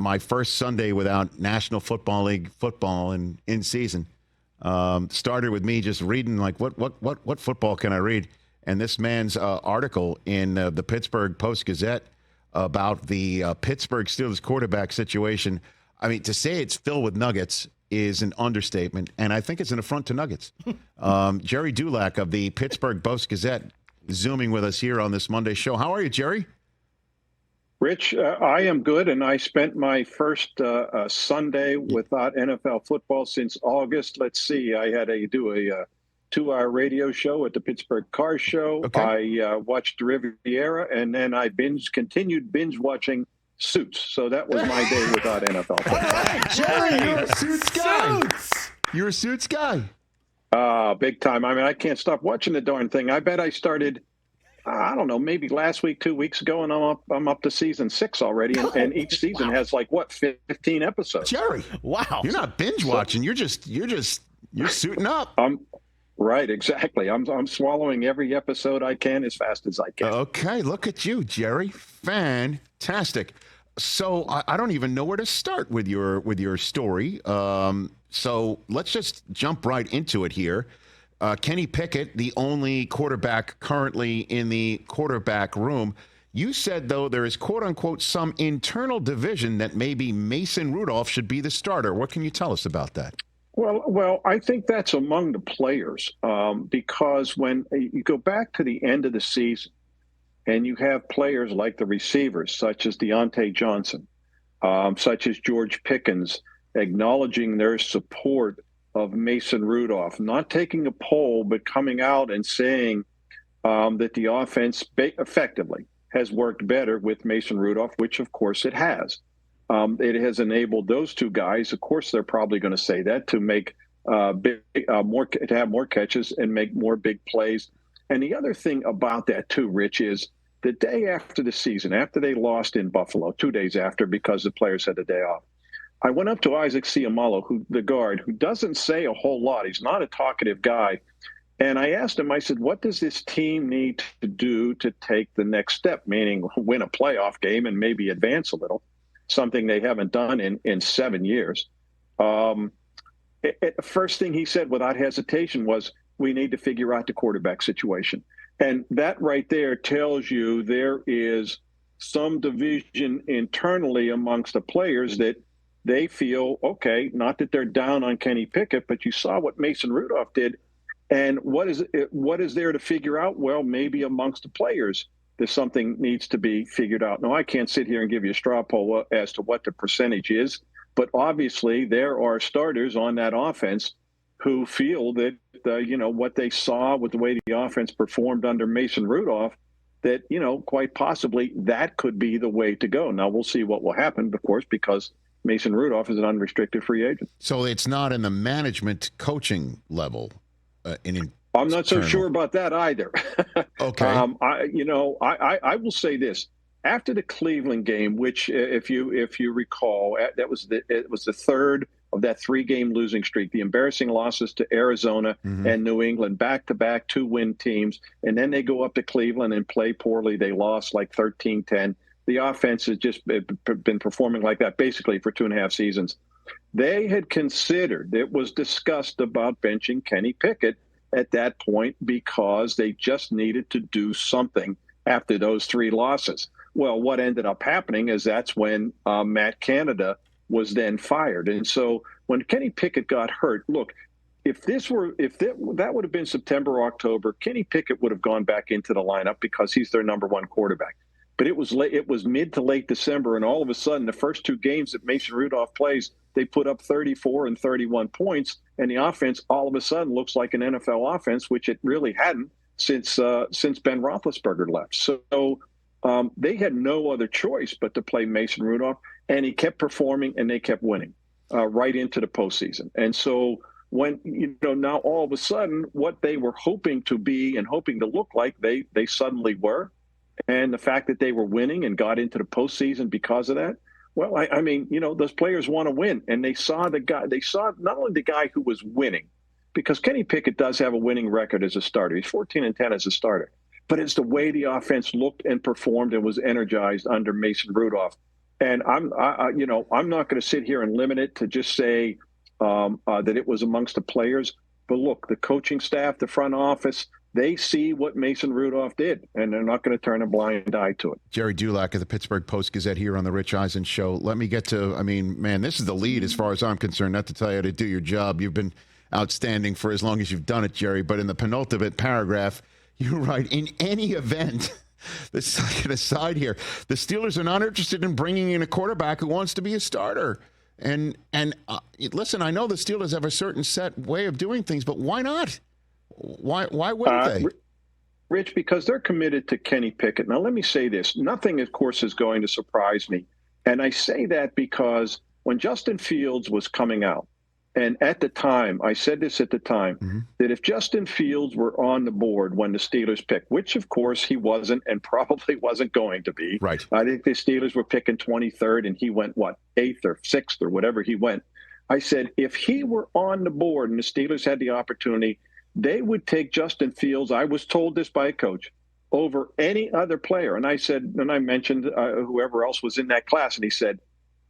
my first Sunday without National Football League football in season started with me just reading like what football can I read? And this man's article in the Pittsburgh Post-Gazette about the Pittsburgh Steelers quarterback situation. I mean, to say it's filled with nuggets is an understatement, and I think it's an affront to Nuggets. Gerry Dulac of the Pittsburgh Post-Gazette Zooming with us here on this Monday show. How are you, Gerry? Rich, I am good, and I spent my first Sunday without NFL football since August. Let's see, I had to do a 2-hour radio show at the Pittsburgh Car Show. Okay. I watched Riviera, and then I continued binge watching Suits. So that was my day without NFL football. All right, Gerry, you're a Suits guy. You're a Suits guy. Big time. I mean, I can't stop watching the darn thing. I bet I started, I don't know, maybe last week, 2 weeks ago, and I'm up to season 6 already. And each season has 15 episodes. Gerry, wow. You're not binge watching. You're suiting up. Right, exactly. I'm swallowing every episode I can as fast as I can. Okay, look at you, Gerry. Fantastic. So I don't even know where to start with your story. So let's just jump right into it here. Kenny Pickett, the only quarterback currently in the quarterback room. You said, though, there is, quote unquote, some internal division that maybe Mason Rudolph should be the starter. What can you tell us about that? Well, I think that's among the players because when you go back to the end of the season and you have players like the receivers, such as Deontay Johnson, such as George Pickens, acknowledging their support of Mason Rudolph, not taking a poll, but coming out and saying that the offense effectively has worked better with Mason Rudolph, which of course it has. It has enabled those two guys. Of course, they're probably going to say that to make to have more catches and make more big plays. And the other thing about that too, Rich, is the day after the season, after they lost in Buffalo, 2 days after, because the players had the day off, I went up to Isaac Seumalo, the guard, who doesn't say a whole lot. He's not a talkative guy. And I asked him, I said, what does this team need to do to take the next step, meaning win a playoff game and maybe advance a little, something they haven't done in 7 years. The first thing he said without hesitation was, we need to figure out the quarterback situation. And that right there tells you there is some division internally amongst the players that they feel, okay, not that they're down on Kenny Pickett, but you saw what Mason Rudolph did. And what is there to figure out? Well, maybe amongst the players, there's something needs to be figured out. Now, I can't sit here and give you a straw poll as to what the percentage is, but obviously there are starters on that offense who feel that, what they saw with the way the offense performed under Mason Rudolph, that, quite possibly that could be the way to go. Now, we'll see what will happen, of course, because Mason Rudolph is an unrestricted free agent. So it's not in the management coaching level. I'm not so sure about that either. Okay. I will say this: after the Cleveland game, which, if you recall, it was the third of that 3-game losing streak, the embarrassing losses to Arizona and New England, back-to-back 2-win teams, and then they go up to Cleveland and play poorly. They lost like 13-10. The offense has just been performing like that basically for 2.5 seasons. They had considered, it was discussed about benching Kenny Pickett at that point because they just needed to do something after those 3 losses. Well, what ended up happening is that's when Matt Canada was then fired. And so when Kenny Pickett got hurt, look, if that would have been September or October, Kenny Pickett would have gone back into the lineup because he's their number 1 quarterback. But it was mid to late December, and all of a sudden, the first 2 games that Mason Rudolph plays, they put up 34 and 31 points, and the offense all of a sudden looks like an NFL offense, which it really hadn't since Ben Roethlisberger left. So they had no other choice but to play Mason Rudolph, and he kept performing, and they kept winning right into the postseason. And so when now all of a sudden, what they were hoping to be and hoping to look like, they suddenly were. And the fact that they were winning and got into the postseason because of that, well, I mean, those players want to win. And they saw not only the guy who was winning, because Kenny Pickett does have a winning record as a starter. He's 14-10 as a starter. But it's the way the offense looked and performed and was energized under Mason Rudolph. And I'm not going to sit here and limit it to just say that it was amongst the players. But look, the coaching staff, the front office, they see what Mason Rudolph did, and they're not going to turn a blind eye to it. Gerry Dulac of the Pittsburgh Post-Gazette here on the Rich Eisen Show. Let me get to, man, this is the lead as far as I'm concerned, not to tell you how to do your job. You've been outstanding for as long as you've done it, Gerry. But in the penultimate paragraph, you write, in any event, the second aside here, the Steelers are not interested in bringing in a quarterback who wants to be a starter. And listen, I know the Steelers have a certain set way of doing things, but why not? Why wouldn't they? Rich, because they're committed to Kenny Pickett. Now, let me say this. Nothing, of course, is going to surprise me. And I say that because when Justin Fields was coming out, and at the time, I said this at the time, that if Justin Fields were on the board when the Steelers picked, which, of course, he wasn't and probably wasn't going to be. Right. I think the Steelers were picking 23rd, and he went, 8th or 6th or whatever he went. I said, if he were on the board and the Steelers had the opportunity, they would take Justin Fields, I was told this by a coach, over any other player. And I said, and I mentioned whoever else was in that class, and he said,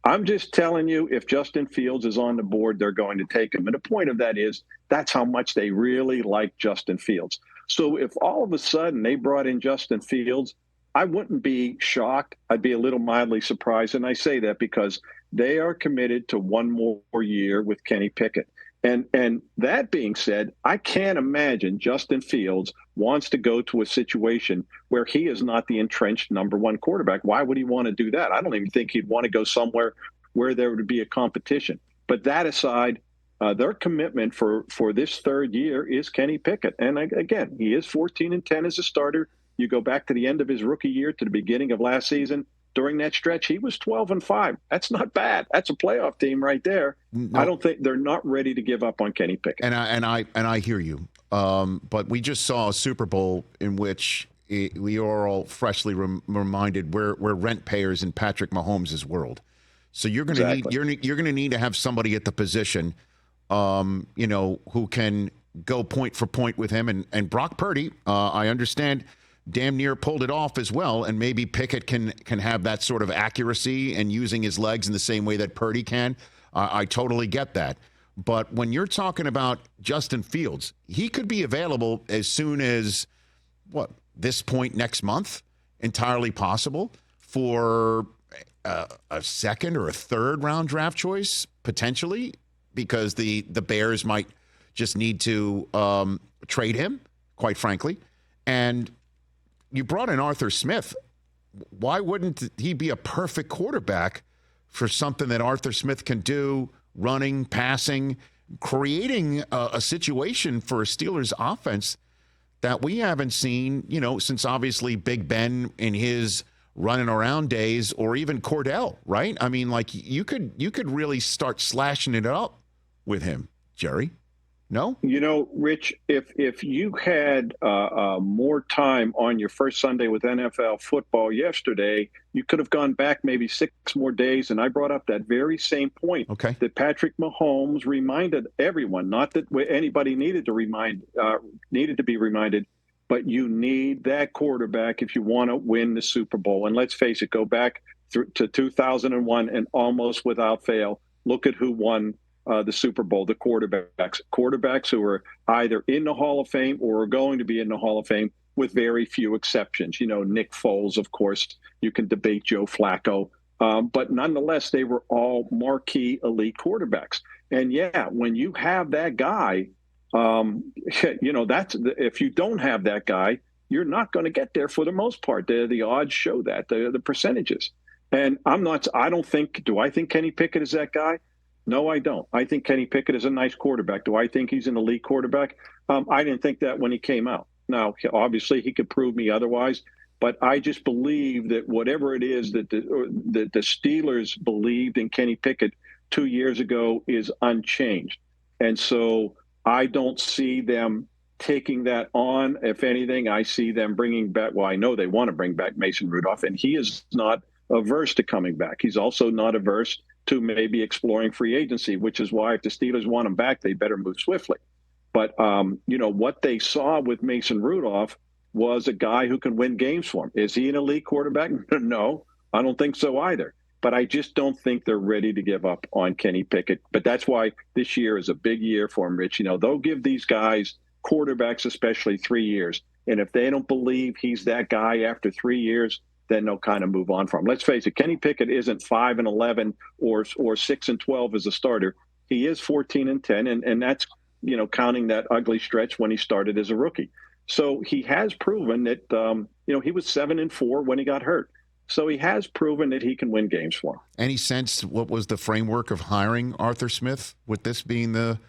I'm just telling you, if Justin Fields is on the board, they're going to take him. And the point of that is that's how much they really like Justin Fields. So if all of a sudden they brought in Justin Fields, I wouldn't be shocked. I'd be a little mildly surprised. And I say that because they are committed to one more year with Kenny Pickett. And that being said, I can't imagine Justin Fields wants to go to a situation where he is not the entrenched number one quarterback. Why would he want to do that? I don't even think he'd want to go somewhere where there would be a competition. But that aside, their commitment for this third year is Kenny Pickett. And again, he is 14-10 as a starter. You go back to the end of his rookie year to the beginning of last season. During that stretch, he was 12-5. That's not bad. That's a playoff team right there. No. I don't think they're not ready to give up on Kenny Pickett. And I hear you. But we just saw a Super Bowl in which we are all freshly reminded we're rent payers in Patrick Mahomes' world. So you're going to need you're going to need to have somebody at the position, who can go point for point with him. And Brock Purdy, I understand, damn near pulled it off as well, and maybe Pickett can have that sort of accuracy and using his legs in the same way that Purdy can. I totally get that. But when you're talking about Justin Fields, he could be available as soon as, this point next month? Entirely possible for a second or a third round draft choice, potentially, because the Bears might just need to trade him, quite frankly. And you brought in Arthur Smith. Why wouldn't he be a perfect quarterback for something that Arthur Smith can do, running, passing, creating a situation for a Steelers offense that we haven't seen, since obviously Big Ben in his running around days, or even Cordell, right? I mean, like you could really start slashing it up with him, Gerry. No? Rich, if you had more time on your first Sunday with NFL football yesterday, you could have gone back maybe 6 more days. And I brought up that very same point that Patrick Mahomes reminded everyone, not that anybody needed to be reminded, but you need that quarterback if you want to win the Super Bowl. And let's face it, go back to 2001 and almost without fail, look at who won the Super Bowl, the quarterbacks who are either in the Hall of Fame or are going to be in the Hall of Fame, with very few exceptions. Nick Foles, of course, you can debate Joe Flacco, but nonetheless, they were all marquee elite quarterbacks. And yeah, when you have that guy, if you don't have that guy, you're not going to get there for the most part. The odds show that, the percentages. And do I think Kenny Pickett is that guy? No, I don't. I think Kenny Pickett is a nice quarterback. Do I think he's an elite quarterback? I didn't think that when he came out. Now, obviously, he could prove me otherwise, but I just believe that whatever it is that the Steelers believed in Kenny Pickett 2 years ago is unchanged. And so I don't see them taking that on. If anything, I see them bringing back, I know they want to bring back Mason Rudolph, and he is not averse to coming back. He's also not averse to maybe exploring free agency, which is why if the Steelers want him back, they better move swiftly. But, what they saw with Mason Rudolph was a guy who can win games for him. Is he an elite quarterback? No, I don't think so either. but I just don't think they're ready to give up on Kenny Pickett. But that's why this year is a big year for him, Rich. They'll give these guys, quarterbacks especially, 3 years. And if they don't believe he's that guy after 3 years, then they'll kind of move on from him. Let's face it, Kenny Pickett isn't 5-11 or 6-12 as a starter. He is 14-10, and that's counting that ugly stretch when he started as a rookie. So he has proven that he was 7-4 when he got hurt. So he has proven that he can win games for him. Any sense what was the framework of hiring Arthur Smith, with this being the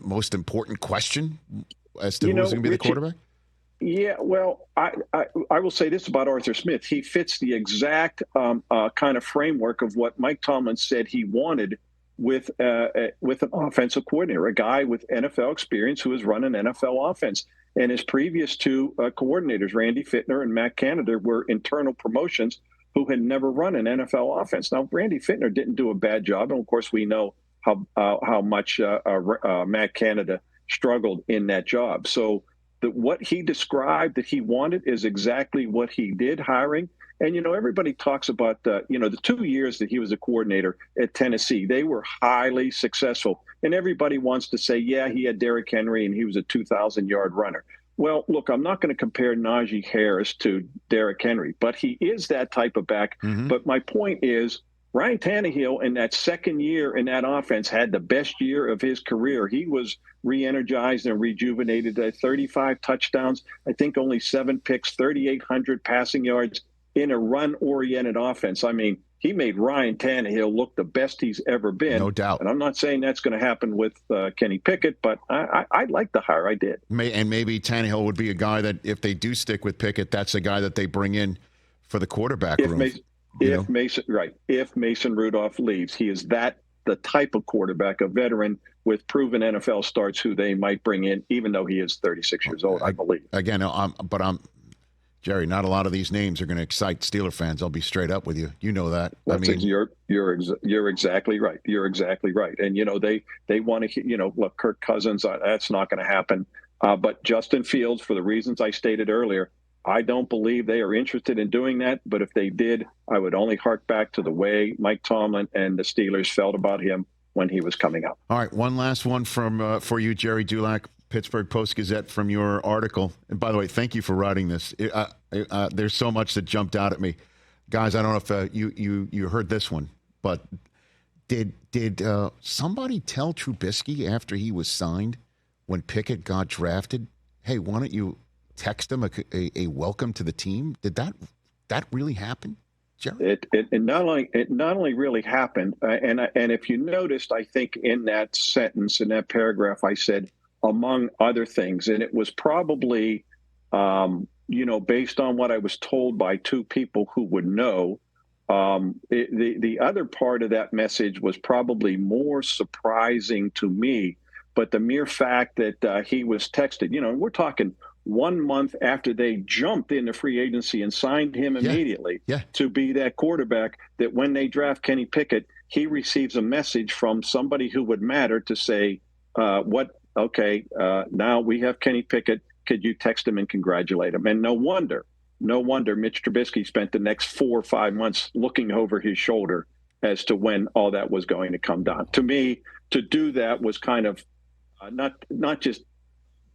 most important question as to who's going to be the quarterback? Yeah, well, I will say this about Arthur Smith. He fits the exact kind of framework of what Mike Tomlin said he wanted with an offensive coordinator, a guy with NFL experience who has run an NFL offense. And his previous two coordinators, Randy Fittner and Matt Canada, were internal promotions who had never run an NFL offense. Now, Randy Fittner didn't do a bad job, and of course, we know how much Matt Canada struggled in that job. So what he described that he wanted is exactly what he did, hiring. And, everybody talks about, the 2 years that he was a coordinator at Tennessee, they were highly successful. And everybody wants to say, yeah, he had Derrick Henry and he was a 2,000-yard runner. Well, look, I'm not going to compare Najee Harris to Derrick Henry, but he is that type of back. Mm-hmm. But my point is, Ryan Tannehill in that second year in that offense had the best year of his career. He was re-energized and rejuvenated at 35 touchdowns, I think only 7 picks, 3,800 passing yards in a run-oriented offense. I mean, he made Ryan Tannehill look the best he's ever been. No doubt. And I'm not saying that's going to happen with Kenny Pickett, but I like the hire. I did. And maybe Tannehill would be a guy that, if they do stick with Pickett, that's a guy that they bring in for the quarterback room. If Mason Rudolph leaves, he is the type of quarterback, a veteran with proven NFL starts who they might bring in, even though he is 36 years old, I believe. Again, Gerry, not a lot of these names are going to excite Steeler fans. I'll be straight up with you. You know that. You're exactly right. You're exactly right. And they want to look, Kirk Cousins. That's not going to happen. But Justin Fields, for the reasons I stated earlier, I don't believe they are interested in doing that. But if they did, I would only hark back to the way Mike Tomlin and the Steelers felt about him when he was coming up. All right, one last one from for you, Gerry Dulac, Pittsburgh Post-Gazette, from your article. And by the way, thank you for writing this. There's so much that jumped out at me. Guys, I don't know if you heard this one, but did somebody tell Trubisky after he was signed, when Pickett got drafted, hey, why don't you text him a welcome to the team? Did that really happen, Gerry? It not only really happened, and if you noticed, I think in that sentence, in that paragraph, I said, among other things, and it was probably, based on what I was told by two people who would know. The other part of that message was probably more surprising to me, but the mere fact that he was texted, we're talking 1 month after they jumped into free agency and signed him immediately to be that quarterback, that when they draft Kenny Pickett, he receives a message from somebody who would matter to say, now we have Kenny Pickett. Could you text him and congratulate him? And no wonder Mitch Trubisky spent the next 4 or 5 months looking over his shoulder as to when all that was going to come down. To me, to do that was kind of not just,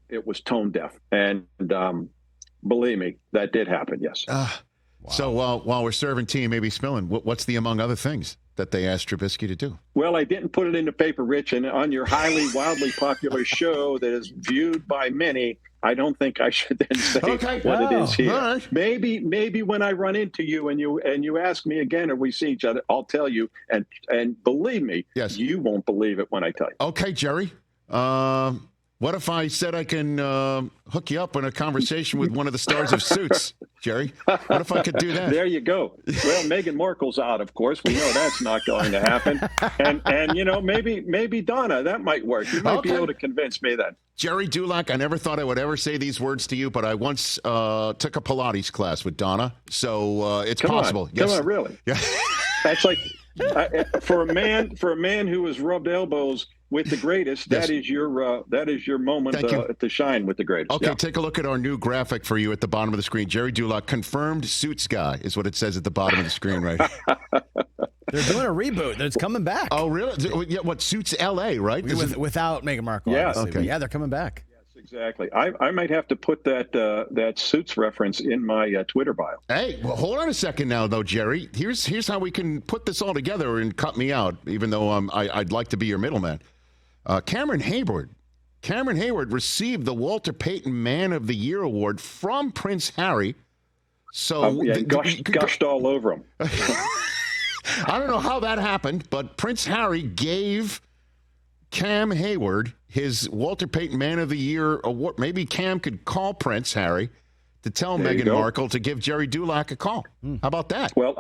it was tone deaf. And believe me, that did happen, yes. Wow. So while we're serving tea, maybe spilling, what's the among other things that they asked Trubisky to do? Well, I didn't put it in the paper, Rich, and on your wildly popular show that is viewed by many, I don't think I should then say what it is here. Right. Maybe when I run into you and you ask me again or we see each other, I'll tell you. And believe me, you won't believe it when I tell you. Okay, Gerry. What if I said I can hook you up in a conversation with one of the stars of Suits, Gerry? What if I could do that? There you go. Well, Meghan Markle's out, of course. We know that's not going to happen. And maybe Donna, that might work. You might be able to convince me that. Gerry Dulac, I never thought I would ever say these words to you, but I once took a Pilates class with Donna, so it's possible. Come on, really? Yeah. That's like for a man who has rubbed elbows with the greatest, that is your moment to shine with the greatest. Okay, take a look at our new graphic for you at the bottom of the screen. Gerry Dulac, confirmed Suits guy, is what it says at the bottom of the screen right here. They're doing a reboot. It's coming back. Oh, really? Yeah, what Suits L.A., right? Without Meghan Markle, Yeah. obviously. Okay. But yeah, they're coming back. Exactly. I might have to put that Suits reference in my Twitter bio. Hey, well, hold on a second now, though, Jerry. Here's how we can put this all together and cut me out, even though I'd like to be your middleman. Cameron Hayward received the Walter Payton Man of the Year award from Prince Harry. So gushed all over him. I don't know how that happened, but Prince Harry gave Cam Hayward his Walter Payton Man of the Year award. Maybe Cam could call Prince Harry to tell Meghan Markle to give Gerry Dulac a call. How about that? Well,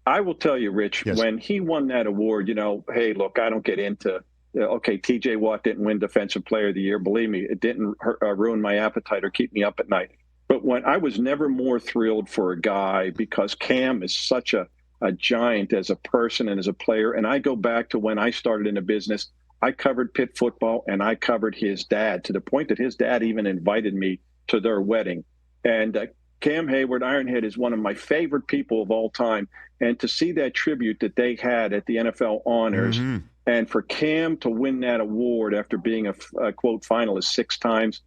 I will tell you, Rich, Yes. when he won that award, hey, look, I don't get into, TJ Watt didn't win Defensive Player of the Year. Believe me, it didn't ruin my appetite or keep me up at night. But when I was never more thrilled for a guy, because Cam is such a giant as a person and as a player. And I go back to when I started in the business. I covered Pitt football, and I covered his dad to the point that his dad even invited me to their wedding. And Cam Hayward, Ironhead, is one of my favorite people of all time. And to see that tribute that they had at the NFL Honors, and for Cam to win that award after being a quote finalist 6 times,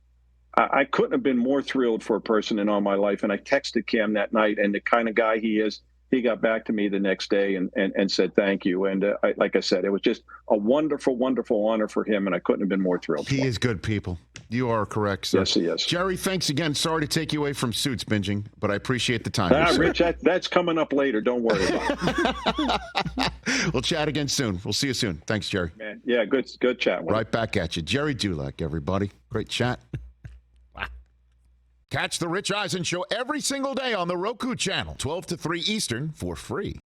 I couldn't have been more thrilled for a person in all my life. And I texted Cam that night, and the kind of guy he is, he got back to me the next day and said thank you. And like I said, it was just a wonderful, wonderful honor for him, and I couldn't have been more thrilled. He is good people. You are correct, sir. Yes, he is. Jerry, thanks again. Sorry to take you away from Suits binging, but I appreciate the time. Rich, that's coming up later. Don't worry about it. We'll chat again soon. We'll see you soon. Thanks, Jerry. Man, yeah, good chat. Right back at you. Gerry Dulac, everybody. Great chat. Catch the Rich Eisen Show every single day on the Roku channel, 12 to 3 Eastern, for free.